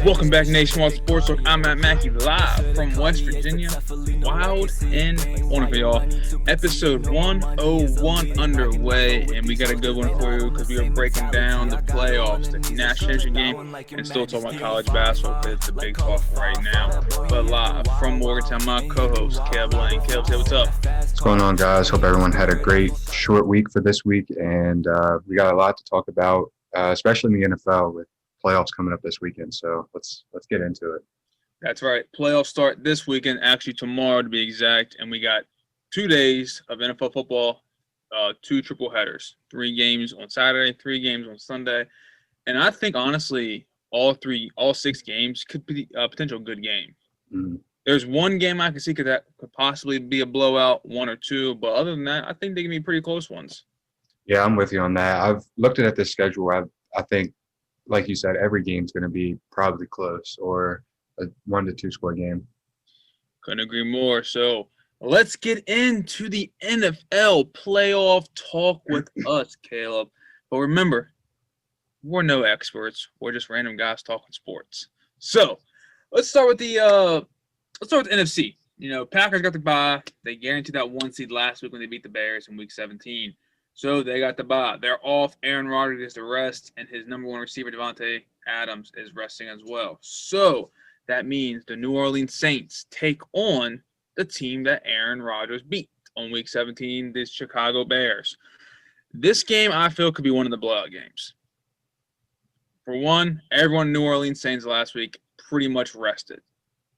Welcome back, Nationwide Sports Talk. I'm Matt Mackey, live from West Virginia. Wild and wonderful, y'all. Episode 101 underway, and we got a good one for you because we are breaking down the playoffs, the national championship game, and still talking about college basketball because it's a big talk right now. But live from Morgantown, my co-host, Caleb Lane. Caleb, say what's up? What's going on, guys? Hope everyone had a great short week for this week, and we got a lot to talk about, especially in the NFL with playoffs coming up this weekend. So let's get into it. That's right. Playoffs start this weekend, actually tomorrow to be exact, and we got 2 days of NFL football, 2 triple headers, 3 games on Saturday, 3 games on Sunday, and I think honestly, all 6 games could be a potential good game. Mm-hmm. There's one game I can see that could possibly be a blowout, 1 or 2, but other than that, I think they can be pretty close ones. Yeah, I'm with you on that. I've looked at this schedule. I think, like you said, every game's going to be probably close or a 1 to 2 score game. Couldn't agree more. So let's get into the NFL playoff talk with us, Caleb. But remember, we're no experts. We're just random guys talking sports. So let's start with the NFC. You know, Packers got the bye. They guaranteed that 1 seed last week when they beat the Bears in Week 17. So they got the bye. They're off. Aaron Rodgers is to rest, and his number 1 receiver, Davante Adams, is resting as well. So that means the New Orleans Saints take on the team that Aaron Rodgers beat on Week 17, the Chicago Bears. This game, I feel, could be one of the blowout games. For one, everyone in New Orleans Saints last week pretty much rested.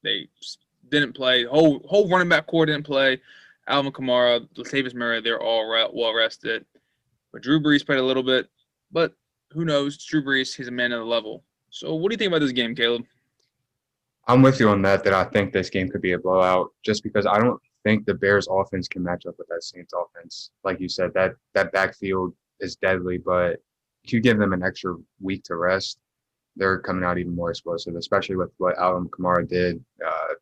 They didn't play. Whole running back core didn't play. Alvin Kamara, Latavius Murray, they're all well rested. But Drew Brees played a little bit. But who knows? Drew Brees, he's a man of the level. So what do you think about this game, Caleb? I'm with you on that I think this game could be a blowout just because I don't think the Bears offense can match up with that Saints offense. Like you said, that backfield is deadly, but if you give them an extra week to rest, they're coming out even more explosive, especially with what Alvin Kamara did.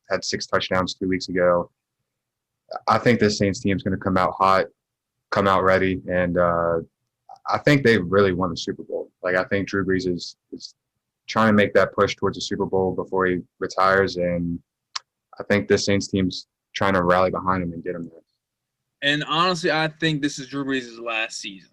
Had 6 touchdowns 2 weeks ago. I think this Saints team is going to come out hot, come out ready, and I think they really won the Super Bowl. Like, I think Drew Brees is trying to make that push towards the Super Bowl before he retires, and I think this Saints team's trying to rally behind him and get him there. And honestly, I think this is Drew Brees' last season.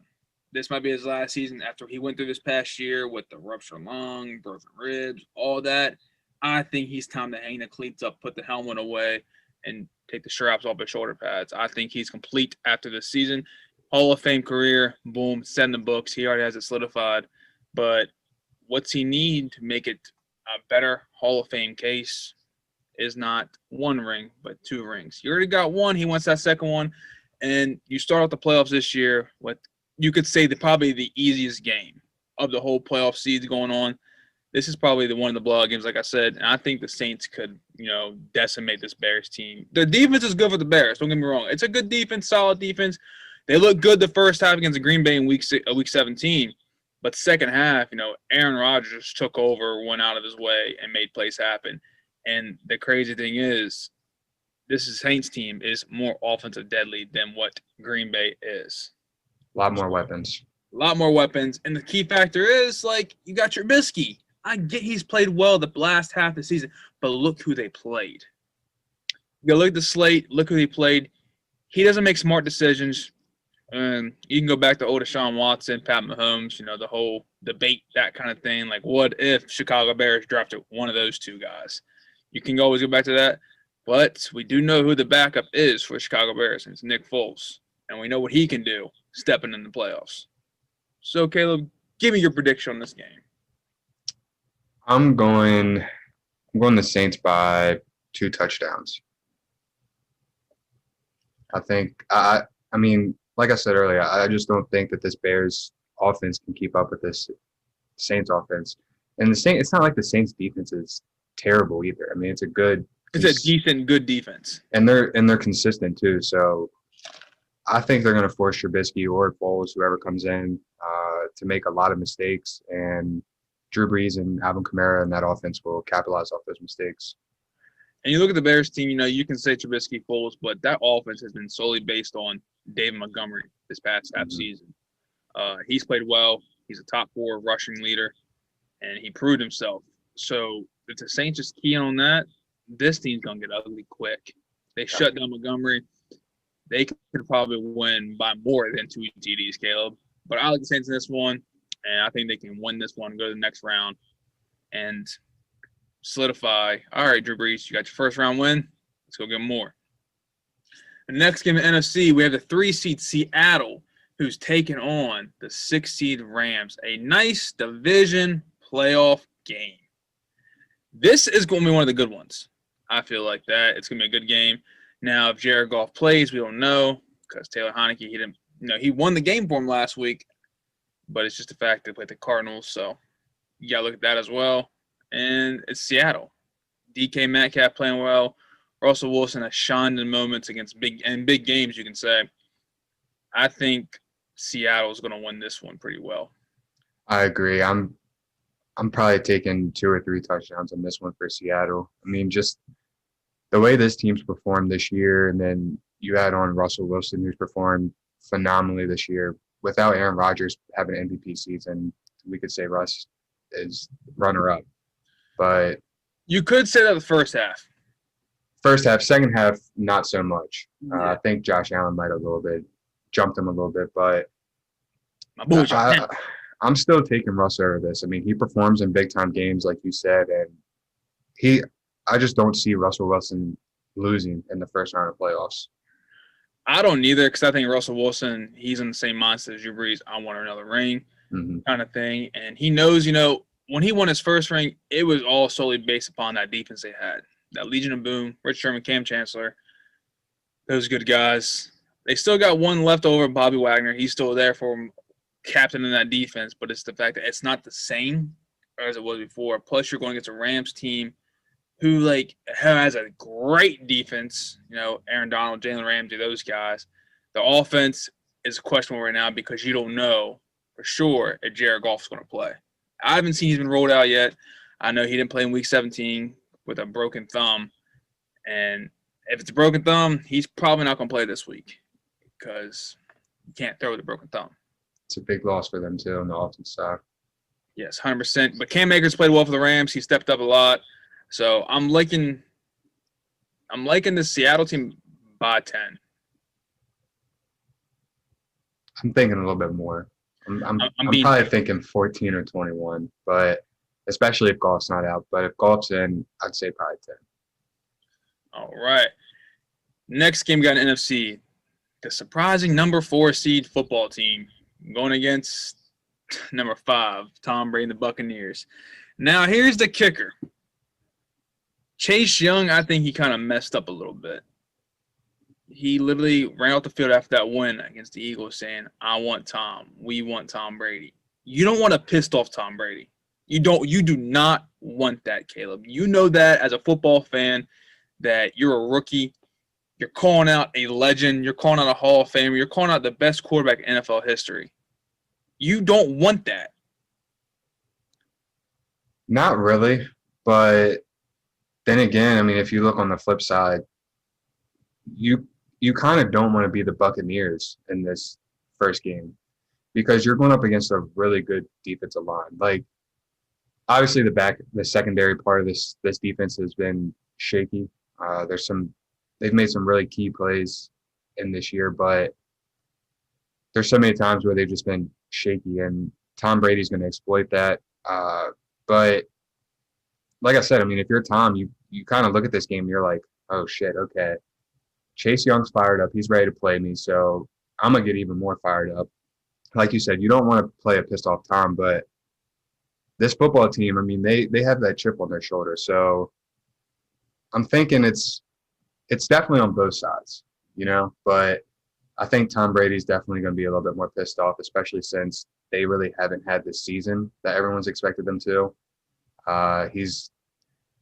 This might be his last season after he went through this past year with the ruptured lung, broken ribs, all that. I think he's time to hang the cleats up, put the helmet away, and take the straps off his shoulder pads. I think he's complete after this season. Hall of Fame career, boom, set in the books. He already has it solidified. But what's he need to make it a better Hall of Fame case is not 1 ring, but 2 rings. You already got 1. He wants that second one. And you start off the playoffs this year with, you could say, probably the easiest game of the whole playoff seeds going on. This is probably one of the blowout games, like I said, and I think the Saints could, decimate this Bears team. The defense is good for the Bears. Don't get me wrong. It's a good defense, solid defense. They look good the first half against the Green Bay in Week 17, but second half, Aaron Rodgers took over, went out of his way, and made plays happen. And the crazy thing is, this Saints team is more offensive deadly than what Green Bay is. A lot more weapons. And the key factor is, you got Trubisky. I get he's played well the last half of the season, but look who they played. You gotta look at the slate, look who he played. He doesn't make smart decisions. You can go back to old Deshaun Watson, Pat Mahomes, the whole debate, that kind of thing. Like, what if Chicago Bears drafted one of those 2 guys? You can always go back to that. But we do know who the backup is for Chicago Bears, and it's Nick Foles. And we know what he can do stepping in the playoffs. So, Caleb, give me your prediction on this game. I'm going the Saints by 2 touchdowns. I think I mean, like I said earlier, I just don't think that this Bears offense can keep up with this Saints offense. And it's not like the Saints defense is terrible either. I mean, it's a decent, good defense. And they're consistent too. So I think they're going to force Trubisky or Foles, whoever comes in, to make a lot of mistakes, and Drew Brees and Alvin Kamara and that offense will capitalize off those mistakes. And you look at the Bears team, you can say Trubisky, Foles, but that offense has been solely based on David Montgomery this past half season. He's played well. He's a top 4 rushing leader, and he proved himself. So if the Saints just key in on that, this team's gonna get ugly quick. They shut down Montgomery. They could probably win by more than 2 TDs, Caleb. But I like the Saints in this one, and I think they can win this one, go to the next round, and solidify. All right, Drew Brees, you got your first round win. Let's go get more. The next game in NFC, we have the 3-seed Seattle, who's taking on the 6-seed Rams. A nice division playoff game. This is going to be one of the good ones. I feel like that. It's going to be a good game. Now, if Jared Goff plays, we don't know because Taylor Heinicke, he didn't. He won the game for him last week, but it's just the fact they played the Cardinals, so you got to look at that as well. And it's Seattle. DK Metcalf playing well. Russell Wilson has shined in moments against big games, you can say. I think Seattle is going to win this one pretty well. I agree. I'm probably taking 2 or 3 touchdowns on this one for Seattle. I mean, just the way this team's performed this year, and then you add on Russell Wilson, who's performed phenomenally this year. Without Aaron Rodgers having an MVP season, we could say Russ is runner-up. But you could say that the first half. First half, second half, not so much. Yeah. I think Josh Allen might have jumped him a little bit, but my boy, I'm still taking Russ over this. I mean, he performs in big-time games, like you said, and I just don't see Russell Wilson losing in the first round of playoffs. I don't either because I think Russell Wilson, he's in the same mindset as Drew Brees. I want another ring kind of thing. And he knows, when he won his first ring, it was all solely based upon that defense they had. That Legion of Boom, Rich Sherman, Cam Chancellor, those good guys. They still got one left over, Bobby Wagner. He's still there for him, captain in that defense, but it's the fact that it's not the same as it was before. Plus, you're going against a Rams team who has a great defense. Aaron Donald, Jalen Ramsey, those guys. The offense is questionable right now because you don't know for sure if Jared Goff's going to play. I haven't seen he's been rolled out yet. I know he didn't play in Week 17 with a broken thumb, and if it's a broken thumb, he's probably not going to play this week because you can't throw with a broken thumb. It's a big loss for them too on the offensive side. Yes, 100%. But Cam Akers played well for the Rams. He stepped up a lot. So I'm liking the Seattle team by 10. I'm thinking a little bit more. I'm probably thinking 14 or 21, but especially if Goff's not out. But if Goff's in, I'd say probably 10. All right. Next game, we got an NFC. The surprising number 4 seed football team going against number 5, Tom Brady and the Buccaneers. Now, here's the kicker. Chase Young, I think he kind of messed up a little bit. He literally ran off the field after that win against the Eagles saying, we want Tom Brady. You don't want to piss off Tom Brady. You do not want that, Caleb. You know that as a football fan that you're a rookie. You're calling out a legend. You're calling out a Hall of Famer. You're calling out the best quarterback in NFL history. You don't want that. Not really, but then again, I mean, if you look on the flip side, you kind of don't want to be the Buccaneers in this first game because you're going up against a really good defensive line. Obviously, the secondary part of this defense has been shaky. They've made some really key plays in this year, but there's so many times where they've just been shaky, and Tom Brady's going to exploit that. But like I said, I mean, if you're Tom, you kind of look at this game, and you're like, oh shit, okay, Chase Young's fired up, he's ready to play me, so I'm gonna get even more fired up. Like you said, you don't want to play a pissed off Tom, but this football team, I mean, they have that chip on their shoulder, so I'm thinking it's definitely on both sides, but I think Tom Brady's definitely going to be a little bit more pissed off, especially since they really haven't had this season that everyone's expected them to. He's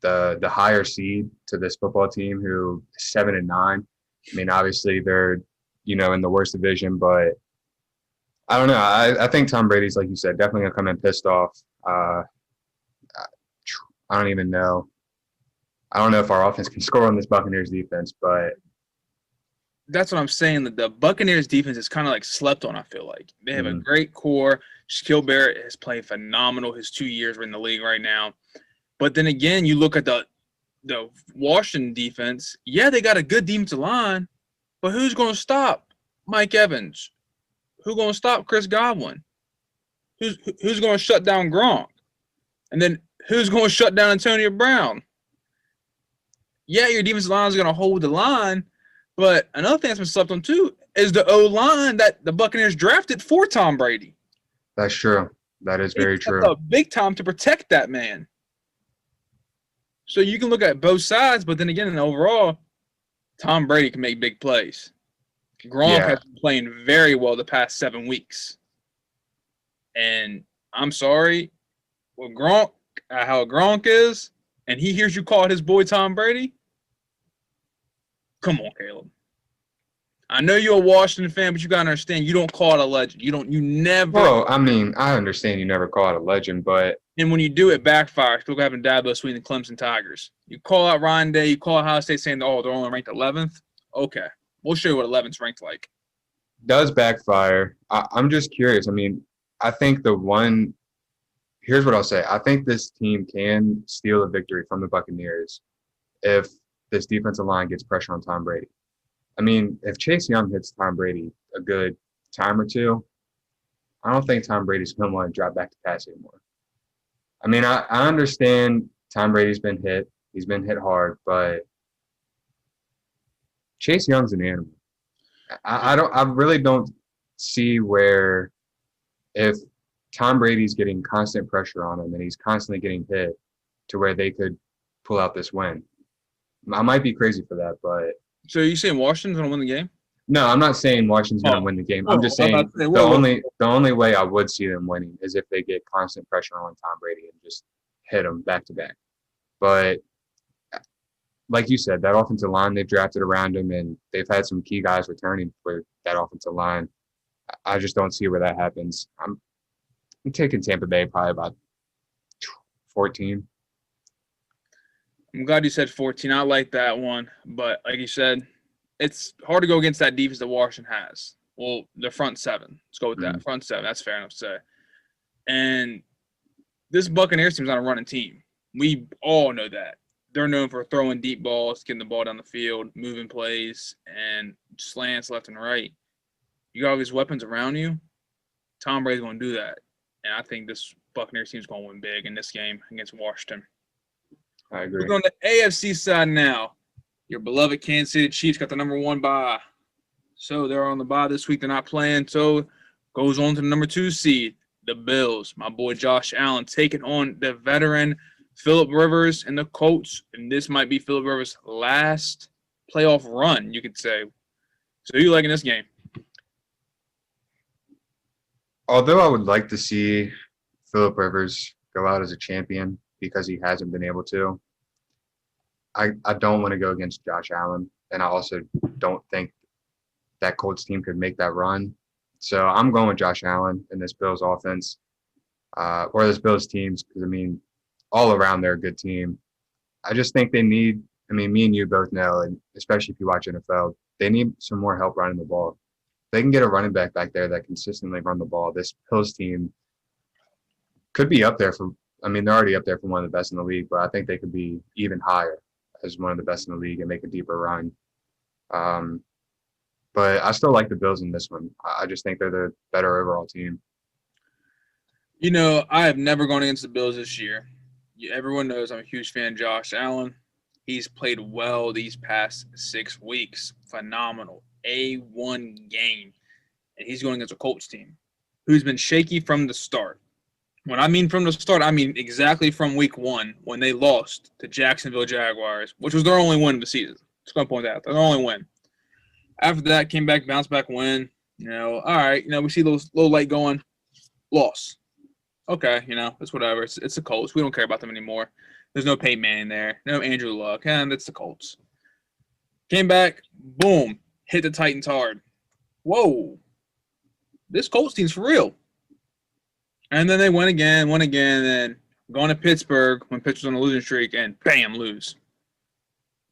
the higher seed to this football team, who is 7-9. I mean, obviously they're in the worst division, but I don't know. I think Tom Brady's, like you said, definitely going to come in pissed off. I don't even know. I don't know if our offense can score on this Buccaneers defense, but that's what I'm saying. The Buccaneers defense is kind of slept on, I feel like. They have a great core. Shaquille Barrett has played phenomenal his 2 years in the league right now. But then again, you look at the Washington defense. Yeah, they got a good defensive line, but who's going to stop Mike Evans? Who's going to stop Chris Godwin? Who's going to shut down Gronk? And then who's going to shut down Antonio Brown? Yeah, your defensive line is going to hold the line, but another thing that's been slept on too is the O-line that the Buccaneers drafted for Tom Brady. That's true. That is very true. Up big time to protect that man. So you can look at both sides, but then again, in the overall, Tom Brady can make big plays. Gronk has been playing very well the past 7 weeks. And I'm sorry, well, Gronk, how Gronk is, and he hears you call his boy Tom Brady, come on, Caleb. I know you're a Washington fan, but you gotta understand you don't call it a legend. You never. Well, I mean, I understand you never call it a legend, but and when you do, it backfires. Look what happened to Dabo Swinney and the Clemson Tigers. You call out Ryan Day, you call out Ohio State saying, "Oh, they're only ranked 11th." Okay, we'll show you what 11th's ranked like. Does backfire. I'm just curious. I mean, I think here's what I'll say. I think this team can steal a victory from the Buccaneers if this defensive line gets pressure on Tom Brady. I mean, if Chase Young hits Tom Brady a good time or two, I don't think Tom Brady's going to want to drop back to pass anymore. I mean, I understand Tom Brady's been hit. He's been hit hard, but Chase Young's an animal. I really don't see where if Tom Brady's getting constant pressure on him and he's constantly getting hit to where they could pull out this win. I might be crazy for that, but so are you saying Washington's going to win the game? No, I'm not saying Washington's going to win the game. I'm just saying the only way I would see them winning is if they get constant pressure on Tom Brady and just hit him back to back. But like you said, that offensive line they drafted around him, and they've had some key guys returning for that offensive line. I just don't see where that happens. I'm taking Tampa Bay probably about 14. I'm glad you said 14. I like that one. But like you said, it's hard to go against that defense that Washington has. Well, the front seven. Let's go with that. Front seven. That's fair enough to say. And this Buccaneers team's not a running team. We all know that. They're known for throwing deep balls, getting the ball down the field, moving plays, and slants left and right. You got all these weapons around you. Tom Brady's going to do that. And I think this Buccaneers team's going to win big in this game against Washington. I agree. We're on the AFC side now. Your beloved Kansas City Chiefs got the number 1 bye. So they're on the bye this week. They're not playing. So goes on to the number 2 seed, the Bills. My boy Josh Allen taking on the veteran Phillip Rivers and the Colts. And this might be Phillip Rivers' last playoff run, you could say. So who you liking this game? Although I would like to see Phillip Rivers go out as a champion because he hasn't been able to, I don't want to go against Josh Allen, and I also don't think that Colts team could make that run. So I'm going with Josh Allen in this Bills offense, or this Bills teams, because, I mean, all around they're a good team. I just think they need – I mean, me and you both know, and especially if you watch NFL, they need some more help running the ball. They can get a running back there that consistently run the ball. This Bills team could be up there for – I mean, they're already up there for one of the best in the league, but I think they could be even higher as one of the best in the league and make a deeper run. But I still like the Bills in this one. I just think they're the better overall team. You know, I have never gone against the Bills this year. Everyone knows I'm a huge fan of Josh Allen. He's played well these past 6 weeks. Phenomenal. A1 game. And he's going against a Colts team who's been shaky from the start. When I mean from the start, I mean exactly from week 1 when they lost to Jacksonville Jaguars, which was their only win of the season. Just going to point that out. Their only win. After that, came back, bounced back win. You know, all right, you know, we see those little light going. Loss. Okay, you know, it's whatever. It's the Colts. We don't care about them anymore. There's no Peyton Manning there. No Andrew Luck. And it's the Colts. Came back, boom, hit the Titans hard. Whoa. This Colts team's for real. And then they win again, and going to Pittsburgh when Pittsburgh's on a losing streak, and bam, lose.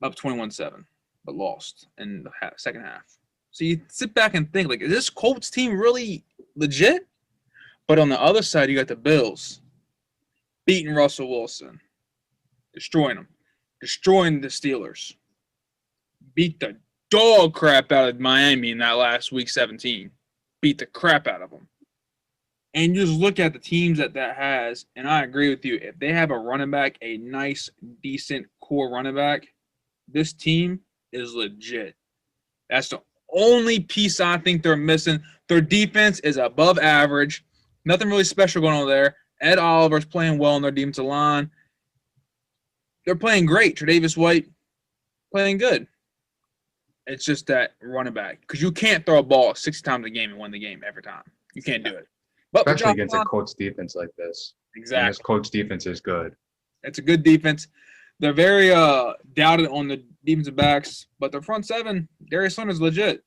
Up 21-7, but lost in the second half. So you sit back and think, like, is this Colts team really legit? But on the other side, you got the Bills beating Russell Wilson. destroying them, destroying the Steelers. Beat the dog crap out of Miami in that last week 17. Beat the crap out of them. And you just look at the teams that has, and I agree with you. If they have a running back, a nice, decent core running back, this team is legit. That's the only piece I think they're missing. Their defense is above average. Nothing really special going on there. Ed Oliver's playing well on their defensive line. They're playing great. Tre'Davious White playing good. It's just that running back. Because you can't throw a ball 60 times a game and win the game every time. You can't do it. But especially against a Colts defense like this. Exactly. And this Colts defense is good. It's a good defense. They're very doubted on the defensive backs, but their front seven, Darius Leonard's legit.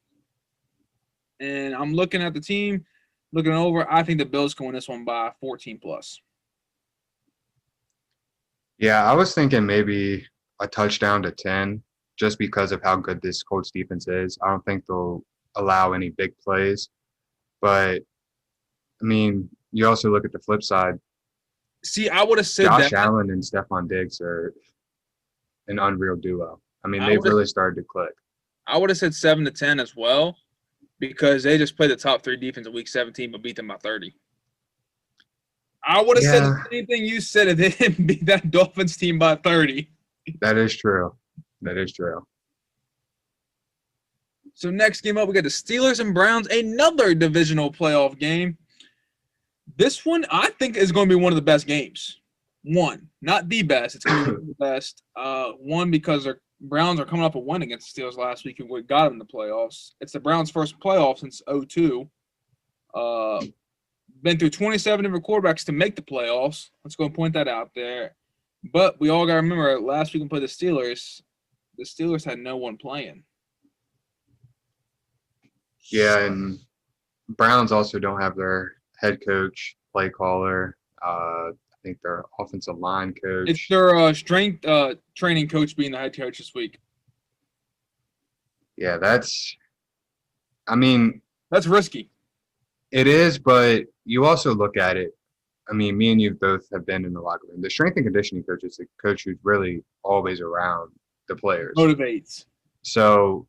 And I'm looking at the team, looking over. I think the Bills can win this one by 14 plus. Yeah, I was thinking maybe a touchdown to 10 just because of how good this Colts defense is. I don't think they'll allow any big plays. But, I mean, you also look at the flip side. See, I would have said Josh Allen and Stephon Diggs are an unreal duo. I mean, they've really started to click. I would have said 7 to 10 as well because they just played the top 3 defense in Week 17 but beat them by 30. I would have said the same thing you said if they didn't beat that Dolphins team by 30. That is true. That is true. So next game up, we got the Steelers and Browns, another divisional playoff game. This one, I think, is going to be one of the best games. One, not the best. It's going to be the best. One, because the Browns are coming up a win against the Steelers last week and what got them in the playoffs. It's the Browns' first playoff since 2002. Been through 27 different quarterbacks to make the playoffs. Let's go and point that out there. But we all got to remember, last week we played the Steelers. The Steelers had no one playing. Yeah, and Browns also don't have their head coach, play caller. I think their offensive line coach. It's their strength training coach being the head coach this week. Yeah, that's risky. It is, but you also look at it. I mean, me and you both have been in the locker room. The strength and conditioning coach is the coach who's really always around the players. Motivates. So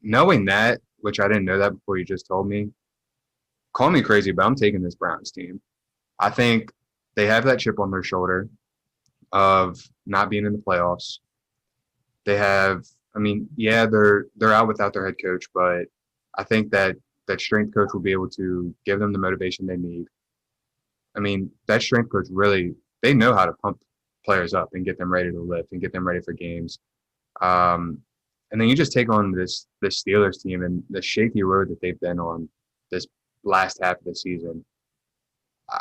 knowing that, which I didn't know that before you just told me, call me crazy, but I'm taking this Browns team. I think they have that chip on their shoulder of not being in the playoffs. They have, they're out without their head coach, but I think that strength coach will be able to give them the motivation they need. I mean, that strength coach really, they know how to pump players up and get them ready to lift and get them ready for games. And then you just take on this Steelers team and the shaky road that they've been on this last half of the season.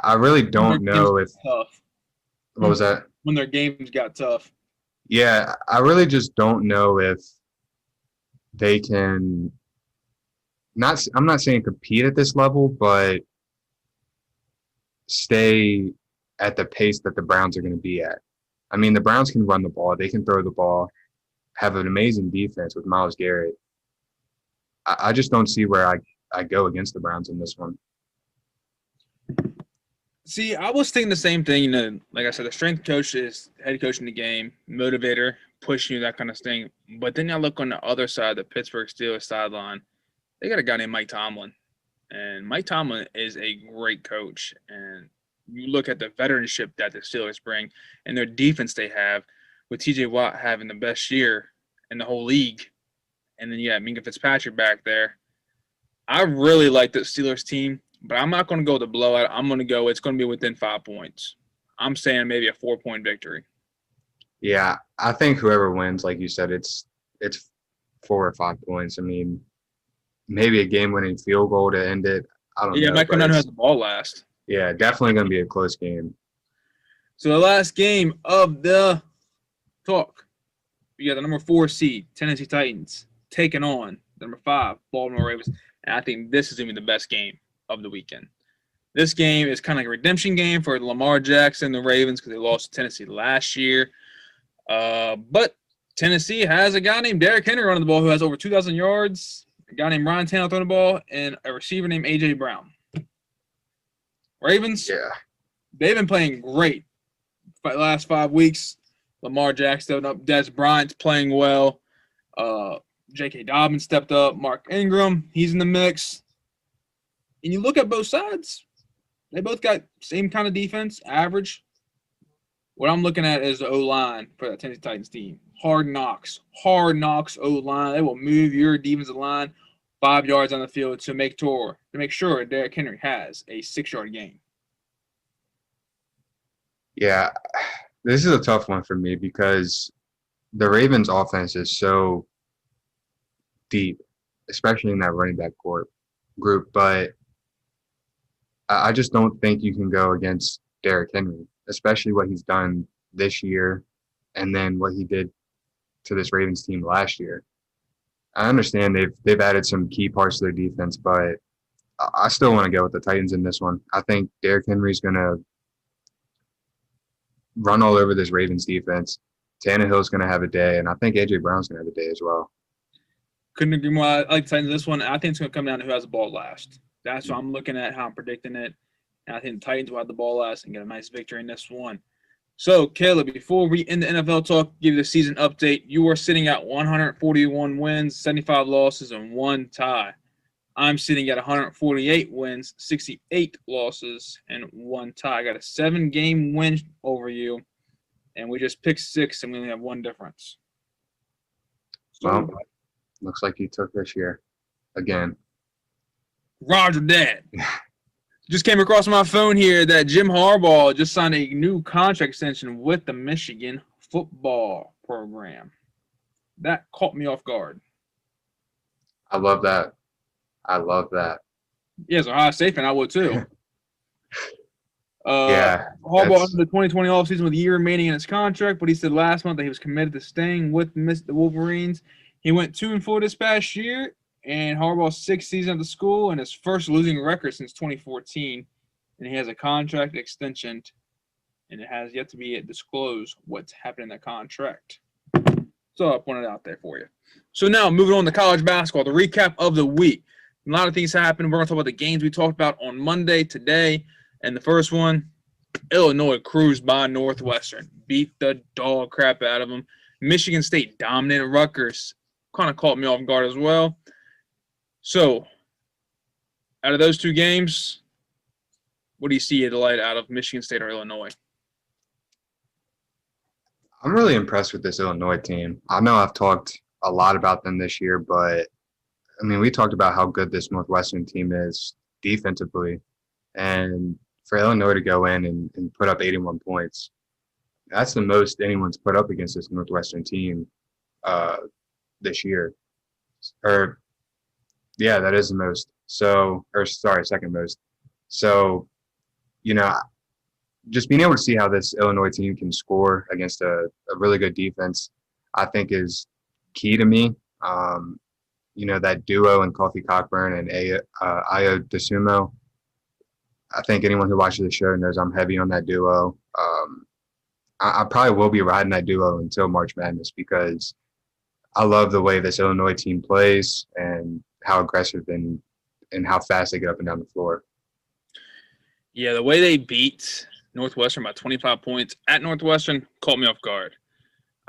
I really don't know if tough. What was that? When their games got tough. Yeah, I really just don't know if they can I'm not saying compete at this level, but stay at the pace that the Browns are going to be at. I mean, the Browns can run the ball, they can throw the ball, have an amazing defense with Myles Garrett. I just don't see where I go against the Browns in this one. See, I was thinking the same thing. Like I said, the strength coach is head coach in the game, motivator, pushing you, that kind of thing. But then I look on the other side, the Pittsburgh Steelers sideline. They got a guy named Mike Tomlin. And Mike Tomlin is a great coach. And you look at the veteranship that the Steelers bring and their defense they have, with T.J. Watt having the best year in the whole league. And then, Minkah Fitzpatrick back there. I really like the Steelers team, but I'm not going to go with a blowout. It's going to be within 5 points. I'm saying maybe a 4-point victory. Yeah, I think whoever wins, like you said, it's 4 or 5 points. I mean, maybe a game-winning field goal to end it. I don't know. Yeah, it might come down who has the ball last. Yeah, definitely going to be a close game. So the last game of the talk, we got the number 4 seed, Tennessee Titans, taking on the number 5, Baltimore Ravens. And I think this is going to be the best game of the weekend. This game is kind of like a redemption game for Lamar Jackson and the Ravens because they lost to Tennessee last year. But Tennessee has a guy named Derrick Henry running the ball who has over 2,000 yards, a guy named Ryan Tannehill throwing the ball, and a receiver named A.J. Brown. Ravens, yeah, they've been playing great the last 5 weeks. Lamar Jackson stepped up. Des Bryant's playing well. J.K. Dobbins stepped up. Mark Ingram, he's in the mix. And you look at both sides, they both got same kind of defense, average. What I'm looking at is the O-line for that Tennessee Titans team. Hard knocks O-line. They will move your defensive line 5 yards on the field to make sure Derrick Henry has a 6-yard gain. Yeah, this is a tough one for me because the Ravens' offense is so deep, especially in that running back group. But I just don't think you can go against Derrick Henry, especially what he's done this year and then what he did to this Ravens team last year. I understand they've added some key parts to their defense, but I still want to go with the Titans in this one. I think Derrick Henry's going to run all over this Ravens defense. Tannehill's going to have a day, and I think A.J. Brown's going to have a day as well. Couldn't agree more. I like the Titans this one. I think it's going to come down to who has the ball last. That's what I'm looking at, how I'm predicting it. And I think the Titans will have the ball last and get a nice victory in this one. So, Caleb, before we end the NFL talk, give you the season update. You are sitting at 141 wins, 75 losses, and 1 tie. I'm sitting at 148 wins, 68 losses, and 1 tie. I got a 7-game win over you, and we just picked 6, and we only have 1 difference. Well, looks like you took this year again. Roger that. Just came across my phone here that Jim Harbaugh just signed a new contract extension with the Michigan football program. That caught me off guard. I love that. Yeah, as a Ohio State fan, I would too. Yeah. Harbaugh entered the 2020 offseason with a year remaining in his contract, but he said last month that he was committed to staying with the Wolverines. He went 2-4 this past year, and Harbaugh's 6th season at the school and his first losing record since 2014. And he has a contract extension, and it has yet to be disclosed what's happening in that contract. So I pointed out there for you. So now moving on to college basketball, the recap of the week. A lot of things happened. We're going to talk about the games we talked about on Monday, today. And the first one, Illinois cruised by Northwestern, beat the dog crap out of them. Michigan State dominated Rutgers. Kind of caught me off guard as well. So, out of those 2 games, what do you see the light out of Michigan State or Illinois? I'm really impressed with this Illinois team. I know I've talked a lot about them this year, but, I mean, we talked about how good this Northwestern team is defensively. And for Illinois to go in and put up 81 points, that's the most anyone's put up against this Northwestern team this year. Yeah, that is the most. Second most. So, just being able to see how this Illinois team can score against a really good defense, I think is key to me. That duo in Kofi Cockburn and Ayo Dosunmu. I think anyone who watches the show knows I'm heavy on that duo. I probably will be riding that duo until March Madness because I love the way this Illinois team plays and how aggressive and how fast they get up and down the floor. Yeah, the way they beat Northwestern by 25 points at Northwestern caught me off guard.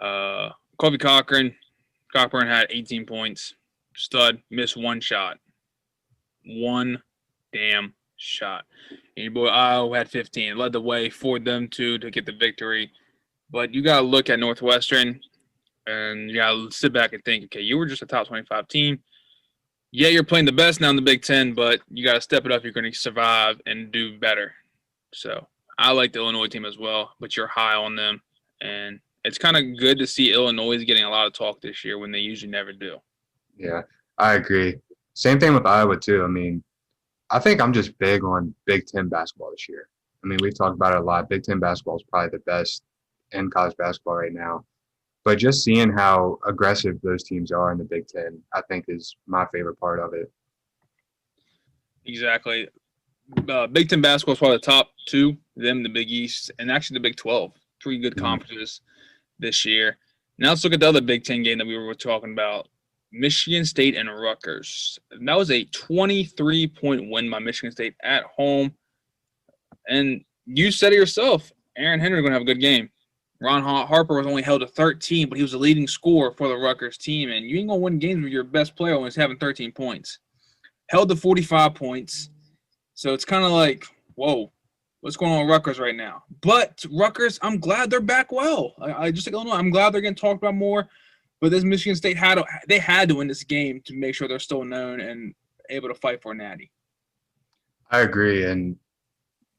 Kofi Cockburn had 18 points. Stud, missed 1 shot. 1 damn shot. And your boy Ayo had 15. It led the way for them to get the victory. But you got to look at Northwestern and you got to sit back and think, okay, you were just a top 25 team. Yeah, you're playing the best now in the Big Ten, but you got to step it up. You're going to survive and do better. So I like the Illinois team as well, but you're high on them. And it's kind of good to see Illinois getting a lot of talk this year when they usually never do. Yeah, I agree. Same thing with Iowa, too. I mean, I think I'm just big on Big Ten basketball this year. I mean, we've talked about it a lot. Big Ten basketball is probably the best in college basketball right now. But just seeing how aggressive those teams are in the Big Ten, I think is my favorite part of it. Exactly. Big Ten basketball is probably the top 2, them, the Big East, and actually the Big 12. 3 good conferences this year. Now let's look at the other Big Ten game that we were talking about. Michigan State and Rutgers. And that was a 23-point win by Michigan State at home. And you said it yourself, Aaron Henry going to have a good game. Harper was only held to 13, but he was the leading scorer for the Rutgers team. And you ain't going to win games with your best player when he's having 13 points. Held to 45 points. So it's kind of like, whoa, what's going on with Rutgers right now? But Rutgers, I'm glad they're back well. I just like Illinois, I'm glad they're getting talked about more. But this Michigan State had to win this game to make sure they're still known and able to fight for a natty. I agree, and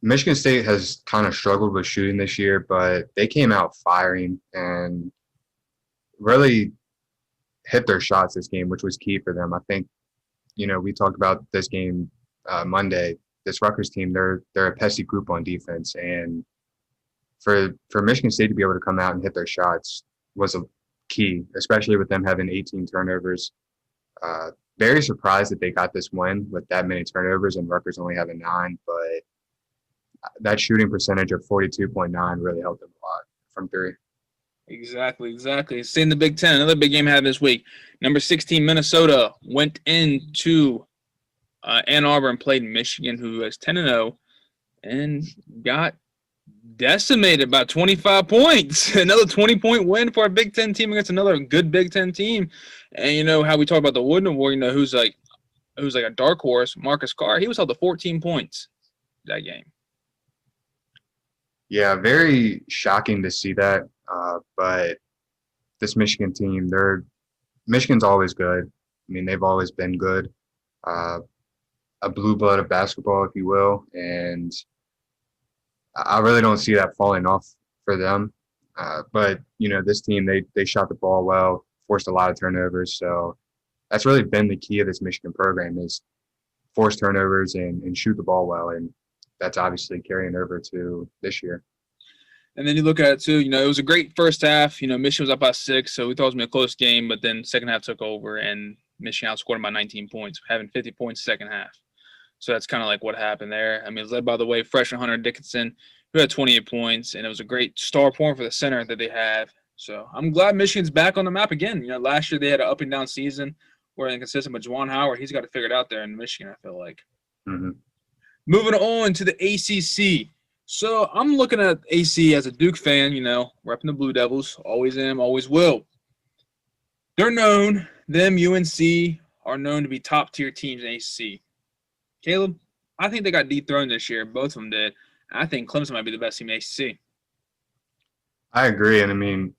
Michigan State has kind of struggled with shooting this year, but they came out firing and really hit their shots this game, which was key for them. I think, we talked about this game Monday. This Rutgers team, they're a pesky group on defense, and for Michigan State to be able to come out and hit their shots was a key, especially with them having 18 turnovers. Very surprised that they got this win with that many turnovers and Rutgers only having 9, but that shooting percentage of 42.9 really helped them a lot from 3. Exactly. Stay in the Big Ten. Another big game had this week. Number 16, Minnesota went into Ann Arbor and played Michigan, who was 10-0, and got decimated by 25 points. Another 20-point win for a Big Ten team against another good Big Ten team. And how we talk about the Wooden Award, who's like a dark horse, Marcus Carr, he was held to 14 points that game. Yeah, very shocking to see that. But this Michigan team, Michigan's always good. I mean, they've always been good. A blue blood of basketball, if you will. And I really don't see that falling off for them. But, this team, they shot the ball well, forced a lot of turnovers. So that's really been the key of this Michigan program is force turnovers and shoot the ball well. And that's obviously carrying over to this year. And then you look at it, too, it was a great first half. Michigan was up by 6, so we thought it was going to be a close game. But then second half took over, and Michigan outscored them by 19 points, having 50 points second half. So that's kind of like what happened there. I mean, it was led by the way freshman Hunter Dickinson, who had 28 points, and it was a great star point for the center that they have. So I'm glad Michigan's back on the map again. Last year they had an up and down season where they're inconsistent, but Juwan Howard, he's got to figure it out there in Michigan, I feel like. Mm-hmm. Moving on to the ACC. So I'm looking at AC as a Duke fan, repping the Blue Devils. Always am, always will. They're known, UNC are known to be top-tier teams in ACC. Caleb, I think they got dethroned this year. Both of them did. I think Clemson might be the best team in ACC. I agree. And, I mean,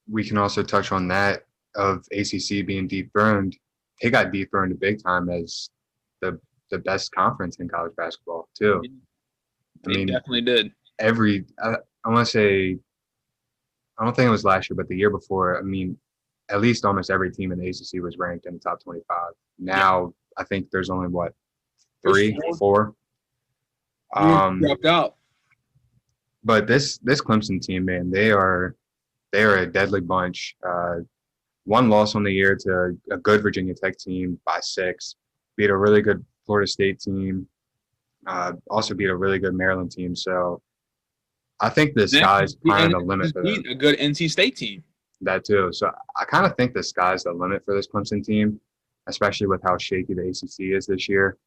we can also touch on that of ACC being dethroned. They got dethroned big time as the best conference in college basketball, too. They definitely did. I want to say, I don't think it was last year, but the year before, I mean, at least almost every team in the ACC was ranked in the top 25. Now, I think there's only, 3, 4? Dropped out. But this Clemson team, man, they are a deadly bunch. One loss on the year to a good Virginia Tech team by 6. Beat a really good Florida State team. Also beat a really good Maryland team. So I think the sky's kind of the limit for them. Beat a good NC State team. That too. So I kind of think the sky's the limit for this Clemson team, especially with how shaky the ACC is this year.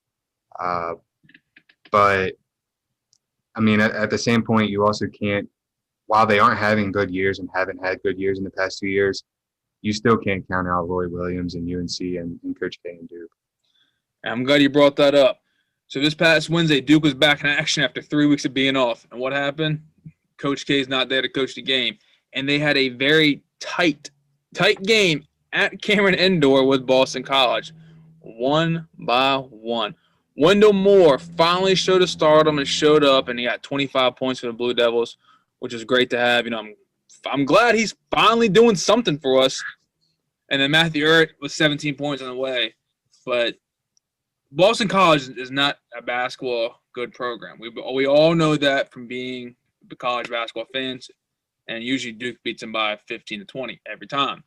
But I mean, at the same point, you also can't, while they aren't having good years and haven't had good years in the past 2 years, you still can't count out Roy Williams and UNC and Coach K and Duke. I'm glad you brought that up. So this past Wednesday, Duke was back in action after 3 weeks of being off. And what happened? Coach K is not there to coach the game. And they had a very tight game at Cameron Indoor with Boston College. 1-1. Wendell Moore finally showed his stardom and showed up, and he got 25 points for the Blue Devils, which is great to have. I'm glad he's finally doing something for us. And then Matthew Urt was 17 points on the way. But Boston College is not a basketball good program. We all know that from being the college basketball fans, and usually Duke beats them by 15 to 20 every time.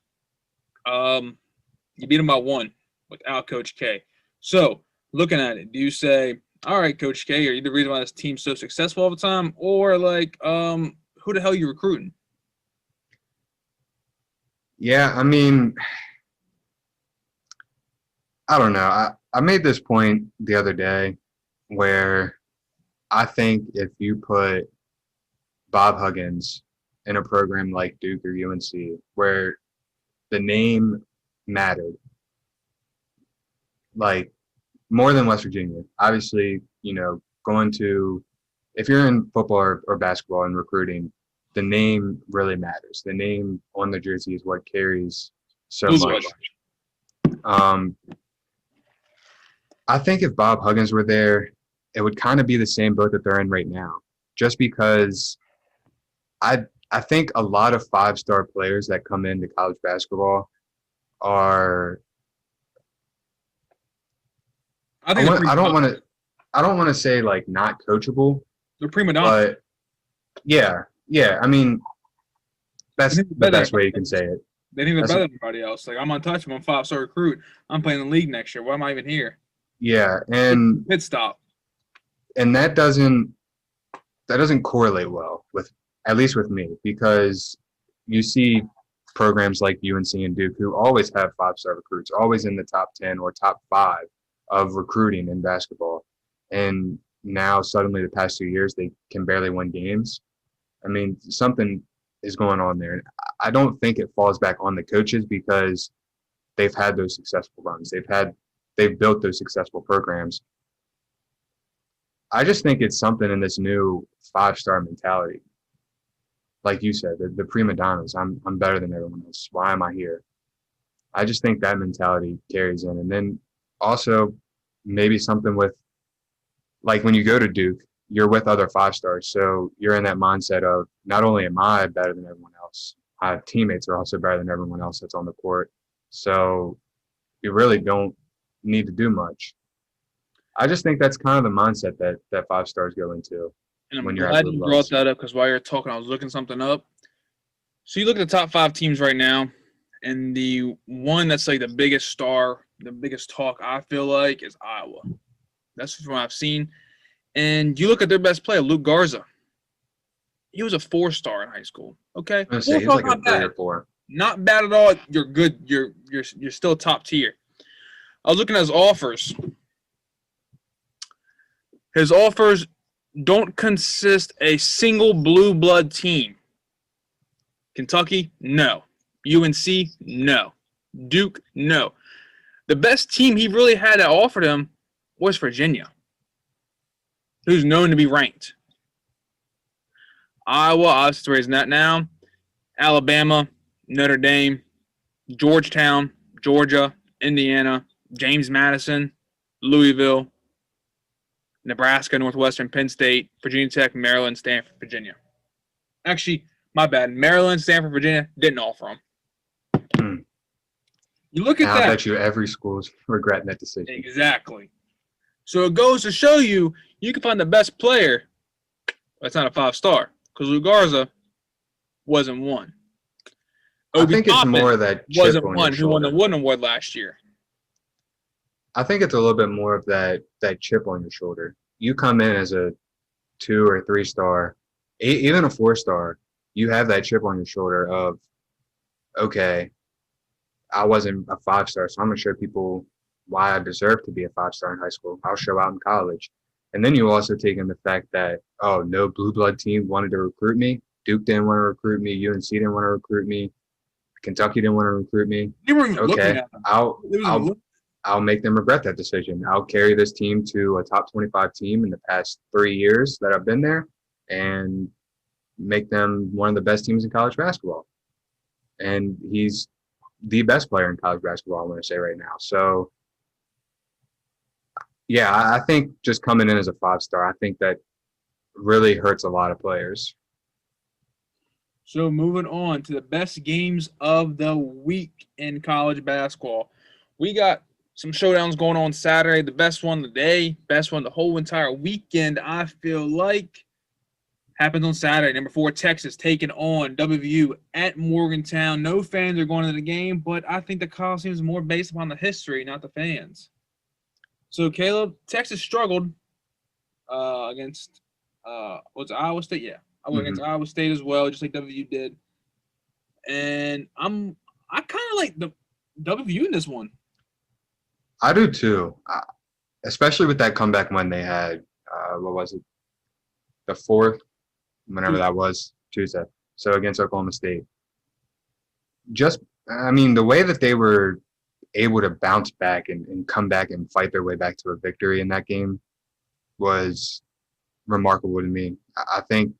You beat them by 1 without Coach K. So, looking at it, do you say, all right, Coach K, are you the reason why this team's so successful all the time? Or, who the hell are you recruiting? Yeah, I mean, I don't know. I made this point the other day where I think if you put Bob Huggins in a program like Duke or UNC where the name mattered, like more than West Virginia. Obviously, going to if you're in football or basketball and recruiting, the name really matters. The name on the jersey is what carries so Blue much. blood. I think if Bob Huggins were there, it would kind of be the same boat that they're in right now. Just because I think a lot of 5-star players that come into college basketball are I don't want to say like not coachable. They're prima donnas. But yeah. I mean, that's the best way you can say it. They think they're better than everybody else. Like, I'm untouchable. I'm a 5-star recruit. I'm playing in the league next year. Why am I even here? Yeah, and pit stop. And that doesn't correlate well with, at least with me, because you see programs like UNC and Duke who always have 5-star recruits, always in the top 10 or top 5 of recruiting in basketball. And now suddenly the past 2 years, they can barely win games. I mean, something is going on there. I don't think it falls back on the coaches because they've had those successful runs. They've built those successful programs. I just think it's something in this new 5-star mentality. Like you said, the prima donnas, I'm better than everyone else. Why am I here? I just think that mentality carries in. And then also maybe something with, like when you go to Duke, you're with other 5-stars. So you're in that mindset of not only am I better than everyone else, my teammates are also better than everyone else that's on the court. So you really don't need to do much. I just think that's kind of the mindset that 5-stars go into. And I'm glad you brought that up because while you're talking, I was looking something up. So you look at the top 5 teams right now, and the one that's like the biggest star, the biggest talk, I feel like, is Iowa. That's from what I've seen. And you look at their best player, Luke Garza. He was a 4-star in high school. Okay, he was like a 3 or 4. Not bad at all. You're good. You're still top tier. I was looking at his offers. His offers don't consist a single blue blood team. Kentucky, no. UNC, no. Duke, no. The best team he really had that offered him was Virginia, who's known to be ranked. Iowa, obviously raising that now. Alabama, Notre Dame, Georgetown, Georgia, Indiana, James Madison, Louisville, Nebraska, Northwestern, Penn State, Virginia Tech, Maryland, Stanford, Virginia. Actually, my bad. Maryland, Stanford, Virginia didn't offer them. You look at that. I bet you every school's regretting that decision. Exactly. So it goes to show you can find the best player. That's not a 5-star because Luke Garza wasn't one. Obi I think Toppin it's more that chip wasn't on one who won the Wooden Award last year. I think it's a little bit more of that chip on your shoulder. You come in as a 2 or 3-star, even a 4-star, you have that chip on your shoulder of, okay, I wasn't a 5-star, so I'm going to show people why I deserve to be a 5-star in high school. I'll show out in college. And then you also take in the fact that, oh, no blue blood team wanted to recruit me. Duke didn't want to recruit me. UNC didn't want to recruit me. Kentucky didn't want to recruit me. Okay, I'll make them regret that decision. I'll carry this team to a top 25 team in the past 3 years that I've been there and make them one of the best teams in college basketball. And he's the best player in college basketball, I want to say right now. So, yeah, I think just coming in as a 5-star, I think that really hurts a lot of players. So moving on to the best games of the week in college basketball. We got some showdowns going on Saturday. The best one of the day, best one the whole entire weekend, I feel like, happens on Saturday. Number 4, Texas taking on WVU at Morgantown. No fans are going to the game, but I think the Coliseum is more based upon the history, not the fans. So, Caleb, Texas struggled against what's Iowa State? Yeah, I went against Iowa State as well, just like WVU did. And I kind of like the WVU in this one. I do too, especially with that comeback when they had, what was it, the 4th, whenever that was, Tuesday. so against Oklahoma State. The way that they were able to bounce back and come back and fight their way back to a victory in that game was remarkable to me. I think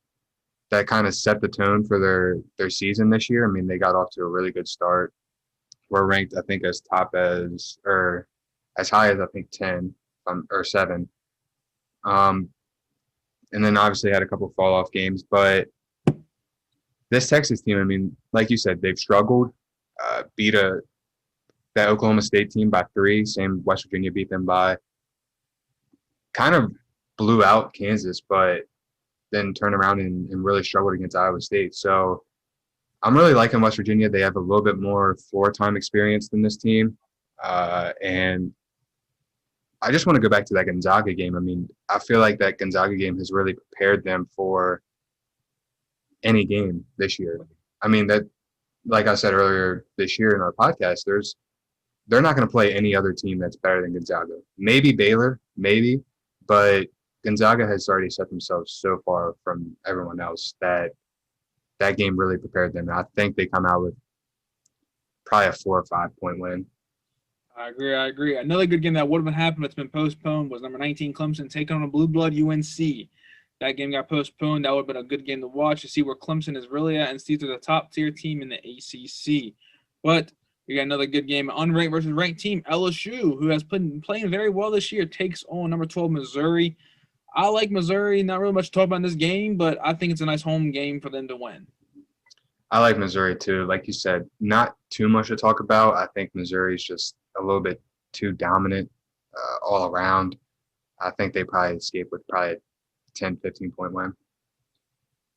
that kind of set the tone for their season this year. I mean, they got off to a really good start. We're ranked, I think, as high as I think 10 or 7. And then obviously had a couple fall off games, but this Texas team, I mean, like you said, they've struggled. Beat that Oklahoma State team by 3. Same West Virginia beat them by. Kind of blew out Kansas, but then turned around and really struggled against Iowa State. So I'm really liking West Virginia. They have a little bit more floor time experience than this team. And I just want to go back to that Gonzaga game. I mean, I feel like that Gonzaga game has really prepared them for any game this year. I mean, that, like I said earlier this year in our podcast, they're not going to play any other team that's better than Gonzaga. Maybe Baylor, maybe, but Gonzaga has already set themselves so far from everyone else that game really prepared them. I think they come out with probably a 4 or 5 point win. I agree. Another good game that would have been happened that's been postponed was number 19 Clemson taking on a blue blood UNC. That game got postponed. That would have been a good game to watch to see where Clemson is really at and see if they're the top tier team in the ACC. But we got another good game. Unranked versus ranked team LSU, who has been playing very well this year, takes on number 12 Missouri. I like Missouri. Not really much to talk about in this game, but I think it's a nice home game for them to win. I like Missouri too. Like you said, not too much to talk about. I think Missouri is just a little bit too dominant all around. I think they probably escape with probably a 10, 15-point win.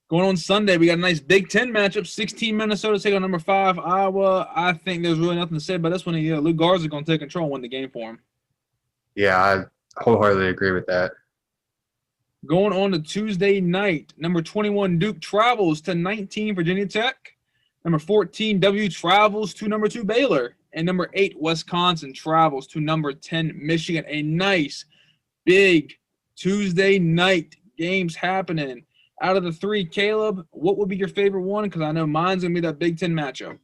Going on Sunday, we got a nice Big Ten matchup. 16 Minnesota take on number 5 Iowa. I think there's really nothing to say about this one. Luke Garza going to take control and win the game for him. Yeah, I wholeheartedly agree with that. Going on to Tuesday night, number 21 Duke travels to 19 Virginia Tech. Number 14 W travels to number 2 Baylor. And number 8 Wisconsin travels to number 10 Michigan. A nice, big Tuesday night games happening. Out of the 3, Caleb, what would be your favorite one? Because I know mine's going to be that Big Ten matchup.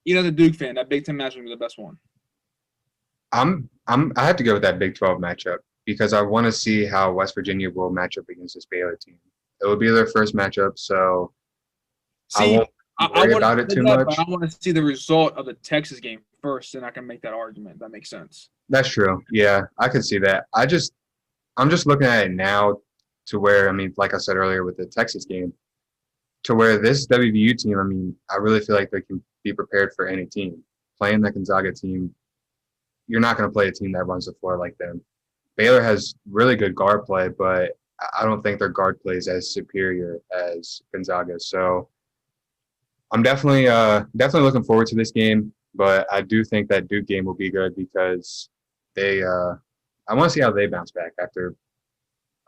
As a Duke fan, that Big Ten matchup would be the best one. I have to go with that Big 12 matchup because I want to see how West Virginia will match up against this Baylor team. It will be their first matchup, so I won't worry about it too much. I want to see the result of the Texas game first, and I can make that argument. That makes sense. That's true. Yeah, I could see that. I'm just looking at it now to where, I mean, like I said earlier with the Texas game, to where this WVU team, I mean, I really feel like they can be prepared for any team. Playing the Gonzaga team, you're not going to play a team that runs the floor like them. Baylor has really good guard play, but I don't think their guard play is as superior as Gonzaga. So I'm definitely looking forward to this game, but I do think that Duke game will be good because I want to see how they bounce back after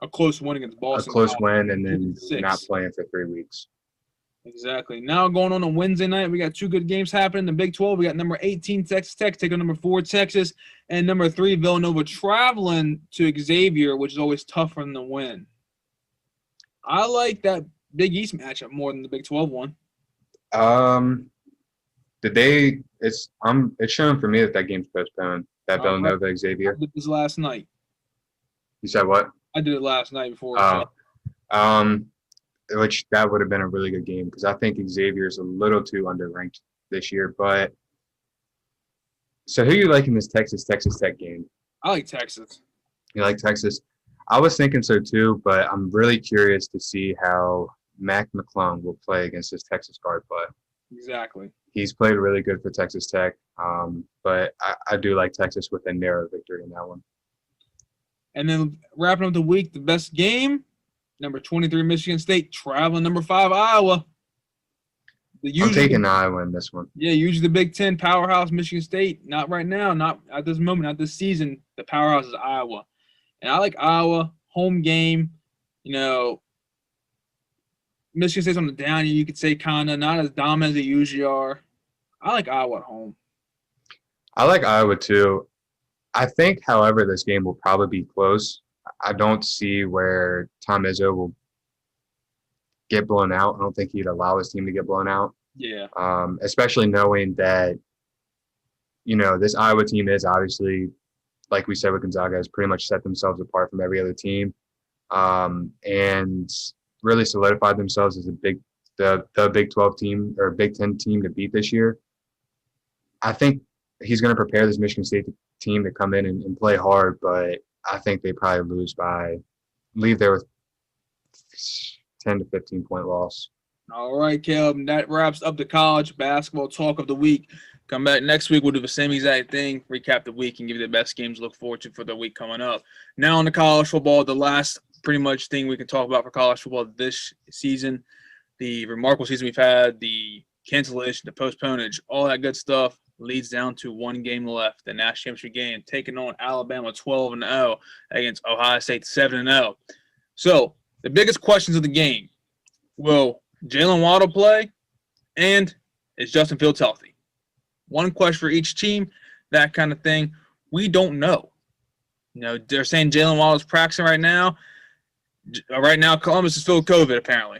a close win against Boston. A close win and then not playing for 3 weeks. Exactly. Now going on Wednesday night, we got 2 good games happening in the Big 12. We got number 18 Texas Tech taking on number 4 Texas, and number 3 Villanova traveling to Xavier, which is always tough for them to win. I like that Big East matchup more than the Big 12 one. It's showing for me that game's postponed. That Villanova Xavier. I did this last night. You said what? I did it last night before. Which that would have been a really good game because I think Xavier is a little too underranked this year. But so who you like in this Texas Tech game? I like Texas. You like Texas? I was thinking so too, but I'm really curious to see how Mac McClung will play against this Texas guard play. Exactly. He's played really good for Texas Tech, but I do like Texas with a narrow victory in that one. And then wrapping up the week, the best game, number 23 Michigan State traveling number 5 Iowa. I'm taking Iowa in this one. Yeah, usually the Big Ten powerhouse Michigan State. Not right now, not at this moment, not this season. The powerhouse is Iowa. And I like Iowa, home game. Michigan State's on the down, you could say kind of, not as dominant as they usually are. I like Iowa at home. I like Iowa too. I think, however, this game will probably be close. I don't see where Tom Izzo will get blown out. I don't think he'd allow his team to get blown out. Yeah. Especially knowing that, this Iowa team is obviously, like we said with Gonzaga, has pretty much set themselves apart from every other team, and really solidified themselves as the Big 12 team or Big 10 team to beat this year. I think he's going to prepare this Michigan State team to come in and play hard, but I think they probably leave there with 10 to 15-point loss. All right, Caleb, that wraps up the college basketball talk of the week. Come back next week. We'll do the same exact thing, recap the week, and give you the best games to look forward to for the week coming up. Now on to college football, the last pretty much thing we can talk about for college football this season, the remarkable season we've had, the cancellation, the postponage, all that good stuff leads down to one game left, the national championship game, taking on Alabama 12-0 against Ohio State 7-0. So the biggest questions of the game: will Jalen Waddle play, and is Justin Fields healthy? One question for each team, that kind of thing. We don't know. They're saying Jalen Waddle is practicing right now. Right now, Columbus is filled with COVID, apparently.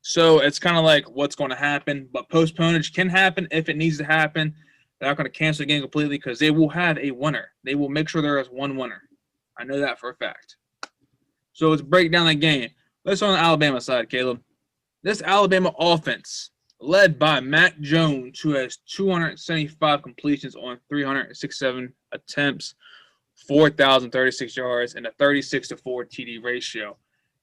So it's kind of like what's going to happen. But postponage can happen if it needs to happen. They're not going to cancel the game completely because they will have a winner. They will make sure there is one winner. I know that for a fact. So let's break down that game. Let's on the Alabama side, Caleb. This Alabama offense, led by Mac Jones, who has 275 completions on 367 attempts, 4,036 yards, and a 36-4 TD ratio.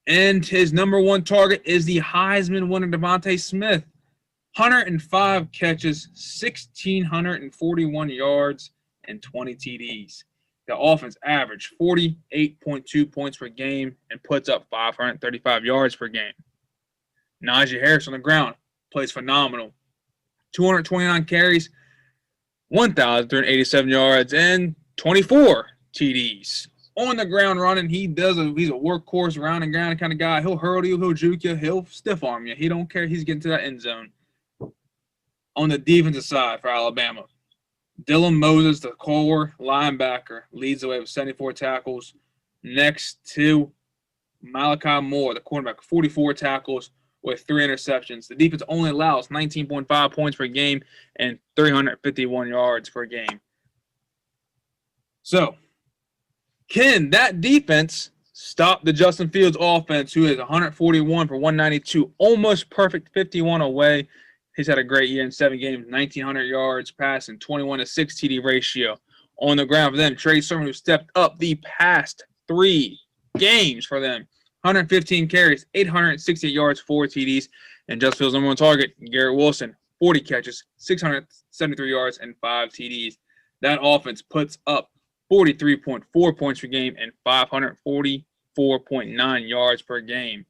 And his number one target is the Heisman winner, Devontae Smith. 105 catches, 1,641 yards, and 20 TDs. The offense averaged 48.2 points per game and puts up 535 yards per game. Najee Harris on the ground plays phenomenal. 229 carries, 1,387 yards, and 24 TDs. On the ground running, he's a workhorse, round and ground kind of guy. He'll hurdle you, he'll juke you, he'll stiff arm you. He don't care. He's getting to that end zone. On the defensive side for Alabama, Dylan Moses, the core linebacker, leads the way with 74 tackles. Next to Malachi Moore, the cornerback, 44 tackles with 3 interceptions. The defense only allows 19.5 points per game and 351 yards per game. So, can that defense stop the Justin Fields offense, who is 141 for 192, almost perfect 51 away? He's had a great year in 7 games, 1,900 yards passing, 21-6 TD ratio. On the ground for them, Trey Sermon, who stepped up the past 3 games for them. 115 carries, 868 yards, 4 TDs. And Justin Fields' number one target, Garrett Wilson, 40 catches, 673 yards, and 5 TDs. That offense puts up 43.4 points per game and 544.9 yards per game.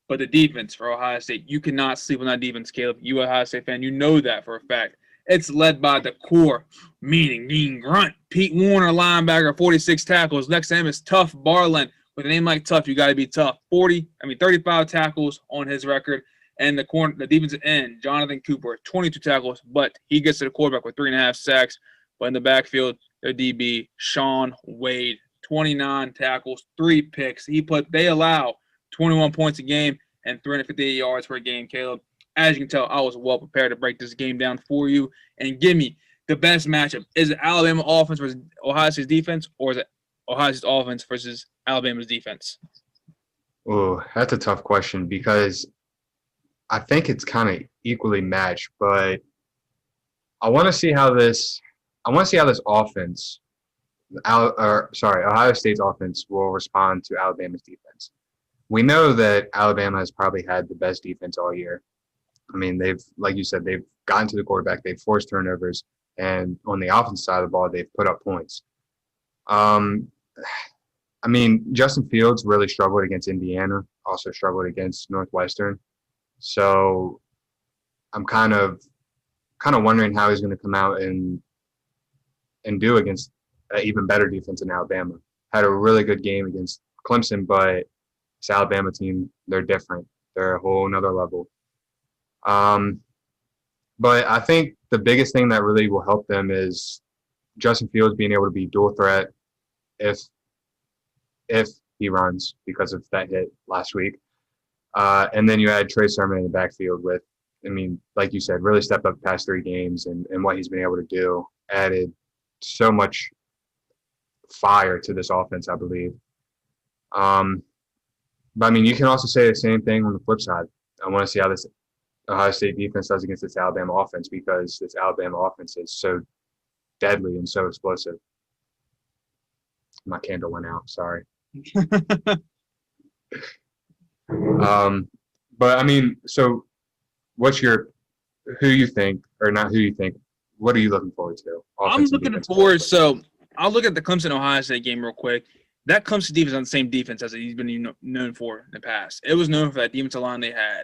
But the defense for Ohio State, you cannot sleep on that defense, Caleb. You, Ohio State fan, you know that for a fact. It's led by the core, mean grunt. Pete Warner, linebacker, 46 tackles. Next to him is Tough Barland. With a name like Tough, you got to be tough. 35 tackles on his record. And the defensive end, Jonathan Cooper, 22 tackles, but he gets to the quarterback with 3.5 sacks. But in the backfield, their DB, Sean Wade, 29 tackles, 3 picks. They allow 21 points a game and 358 yards per game, Caleb. As you can tell, I was well prepared to break this game down for you and give me the best matchup. Is it Alabama offense versus Ohio State's defense, or is it Ohio State's offense versus Alabama's defense? Oh, that's a tough question because I think it's kind of equally matched, but Ohio State's offense will respond to Alabama's defense. We know that Alabama has probably had the best defense all year. I mean, like you said, they've gotten to the quarterback, they've forced turnovers, and on the offensive side of the ball, they've put up points. Justin Fields really struggled against Indiana, also struggled against Northwestern. So I'm kind of wondering how he's going to come out and do against an even better defense in Alabama. Had a really good game against Clemson, but this Alabama team, they're different. They're a whole nother level. But I think the biggest thing that really will help them is Justin Fields being able to be dual threat if he runs because of that hit last week. And then you had Trey Sermon in the backfield with, I mean, like you said, really stepped up the past 3 games and what he's been able to do. Added so much fire to this offense, I believe. But I mean, you can also say the same thing on the flip side. I want to see how this Ohio State defense does against this Alabama offense, because this Alabama offense is so deadly and so explosive. My candle went out. Sorry. But I mean, so what's your, who you think, or not who you think, what are you looking forward to? I'm looking forward. So I'll look at the Clemson Ohio State game real quick. That Clemson defense on the same defense as he's been known for in the past. It was known for that defensive line they had.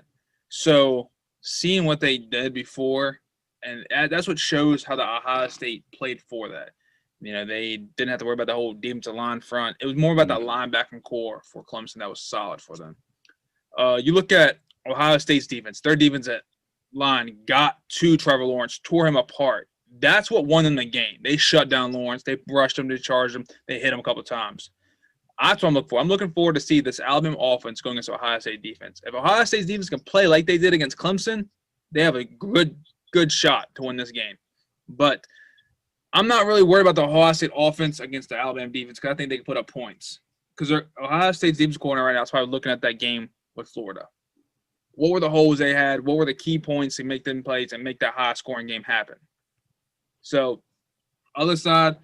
So seeing what they did before, and that's what shows how the Ohio State played for that. You know, they didn't have to worry about the whole defensive line front. It was more about that linebacking core for Clemson that was solid for them. You look at Ohio State's defense. Their defense at line got to Trevor Lawrence, tore him apart. That's what won them the game. They shut down Lawrence. They brushed him. They charged him. They hit him a couple of times. That's what I'm looking for. I'm looking forward to see this Alabama offense going against Ohio State defense. If Ohio State's defense can play like they did against Clemson, they have a good shot to win this game. But I'm not really worried about the Ohio State offense against the Alabama defense, because I think they can put up points. Because Ohio State's defense corner right now is probably looking at that game with Florida. What were the holes they had? What were the key points to make them plays and make that high-scoring game happen? So, other side,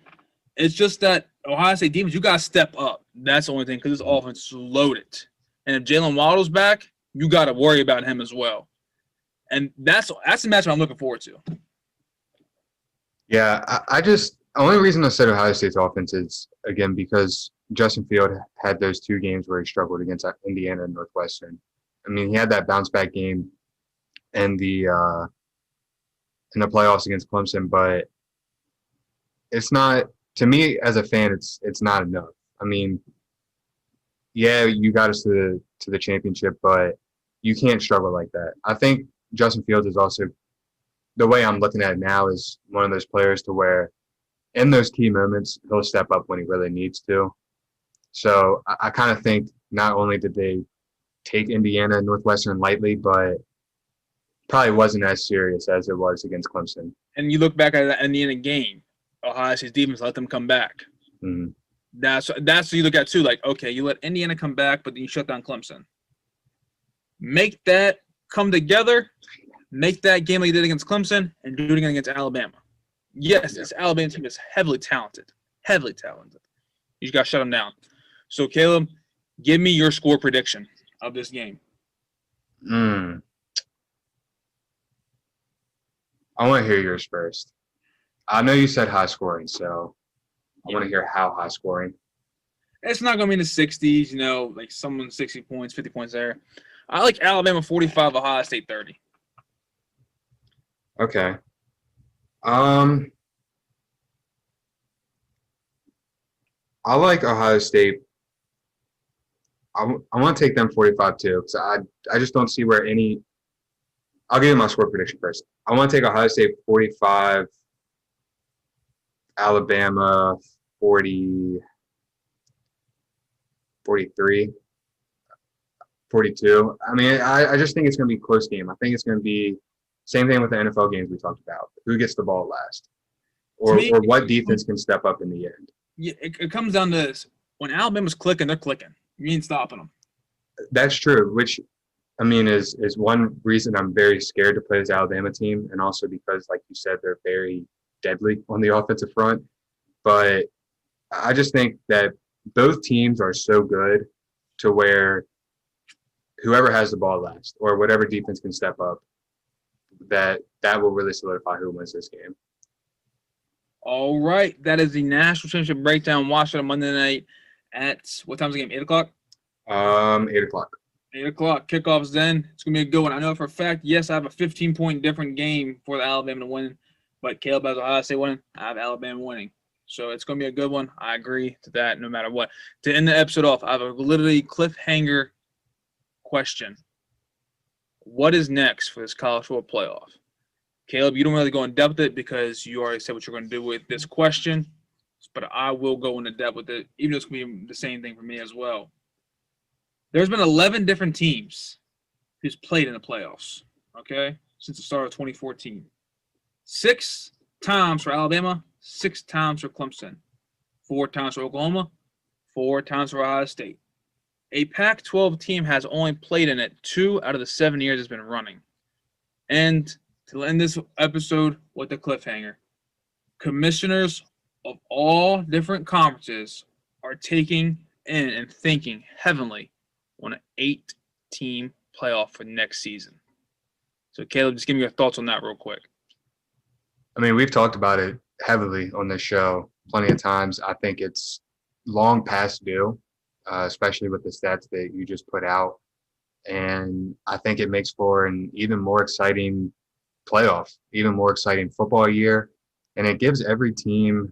it's just that Ohio State defense, you got to step up. That's the only thing, because this offense is loaded. And if Jalen Waddle's back, you got to worry about him as well. And that's the matchup I'm looking forward to. Yeah, the only reason I said Ohio State's offense is, again, because Justin Field had those 2 games where he struggled against Indiana and Northwestern. I mean, he had that bounce back game in the playoffs against Clemson, but it's not, to me as a fan, it's not enough. I mean, yeah, you got us to the championship, but you can't struggle like that. I think Justin Fields is also, the way I'm looking at it now, is one of those players to where in those key moments, he'll step up when he really needs to. So I kind of think not only did they take Indiana and Northwestern lightly, but probably wasn't as serious as it was against Clemson. And you look back at that Indiana game, Ohio State's defense let them come back. Mm-hmm. That's what you look at too. Like, okay, you let Indiana come back, but then you shut down Clemson. Make that come together. Make that game like you did against Clemson, and do it again against Alabama. Yes, this Alabama team is heavily talented. Heavily talented. You just got to shut them down. So, Caleb, give me your score prediction of this game. I want to hear yours first. I know you said high scoring, so I want to hear how high scoring. It's not going to be in the 60s, you know, like someone 60 points, 50 points there. I like Alabama 45, Ohio State 30. Okay. I like Ohio State. I want to take them 45 too, because I just don't see where any. I'll give you my score prediction first. I want to take Ohio State 45, Alabama 40, 43, 42. I mean, I just think it's going to be a close game. I think it's going to be same thing with the NFL games we talked about. Who gets the ball last? Or what defense can step up in the end? Yeah, it comes down to this. When Alabama's clicking, they're clicking. You ain't stopping them. That's true, which, I mean, is one reason I'm very scared to play this Alabama team, and also because, like you said, they're very deadly on the offensive front. But I just think that both teams are so good to where whoever has the ball last or whatever defense can step up, that will really solidify who wins this game. All right. That is the National Championship Breakdown. Watch it on Monday night at, what time's the game? 8 o'clock? 8 o'clock. 8 o'clock. Kickoffs then. It's going to be a good one. I know for a fact, yes, I have a 15-point different game for the Alabama to win, but Caleb has Ohio State winning. I have Alabama winning. So it's going to be a good one. I agree to that no matter what. To end the episode off, I have a literally cliffhanger question. What is next for this college football playoff? Caleb, you don't really go in depth with it because you already said what you're going to do with this question, but I will go into depth with it, even though it's going to be the same thing for me as well. There's been 11 different teams who's played in the playoffs, okay, since the start of 2014. 6 times for Alabama, 6 times for Clemson, 4 times for Oklahoma, 4 times for Ohio State. A Pac-12 team has only played in it 2 out of the 7 years it's been running. And to end this episode with a cliffhanger, commissioners of all different conferences are taking in and thinking heavily on an 8-team playoff for next season. So, Caleb, just give me your thoughts on that real quick. I mean, we've talked about it heavily on this show plenty of times. I think it's long past due, especially with the stats that you just put out. And I think it makes for an even more exciting playoff, even more exciting football year. And it gives every team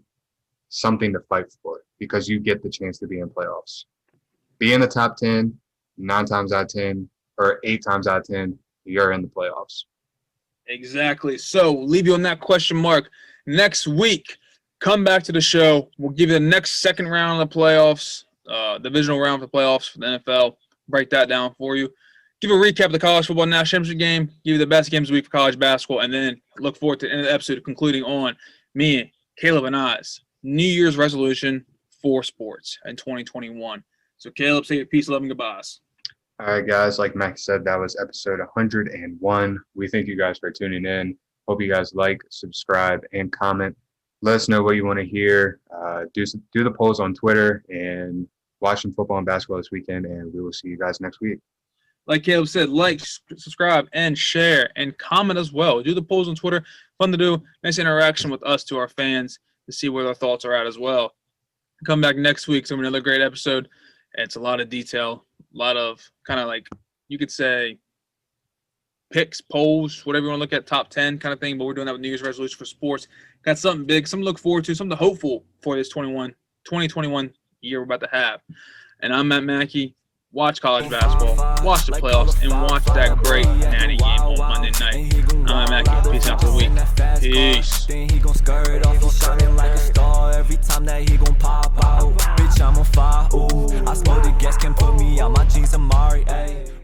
something to fight for because you get the chance to be in playoffs. Be in the top 10, 9 times out of 10, or 8 times out of 10, you're in the playoffs. Exactly. So leave you on that question mark. Next week, come back to the show. We'll give you the next second round of the playoffs, divisional round of the playoffs for the NFL. Break that down for you. Give a recap of the college football national championship game. Give you the best games of the week for college basketball, and then look forward to the end of the episode concluding on me, Caleb, and I's New Year's resolution for sports in 2021. So, Caleb, say your peace, love, and goodbyes. All right, guys. Like Mac said, that was episode 101. We thank you guys for tuning in. Hope you guys like, subscribe, and comment. Let us know what you want to hear. Do the polls on Twitter and watch some football and basketball this weekend, and we will see you guys next week. Like Caleb said, like, subscribe, and share, and comment as well. Do the polls on Twitter. Fun to do. Nice interaction with us to our fans to see where their thoughts are at as well. Come back next week to another great episode. It's a lot of detail, a lot of kind of like, you could say, picks, polls, whatever you want to look at, top 10 kind of thing. But we're doing that with New Year's resolution for sports. Got something big, something to look forward to, something hopeful for this 2021 year we're about to have. And I'm Matt Mackey. Watch college basketball, watch the playoffs, and watch that great Natty game on Monday night. I'm Matt Mackey. Peace out for the week. Peace. He gon' skirt off, he shining like a star. Every time that he gon' pop out, bitch, I'm on fire. Ooh, I smoke the gas, can put me out my jeans, Amari. Ayy.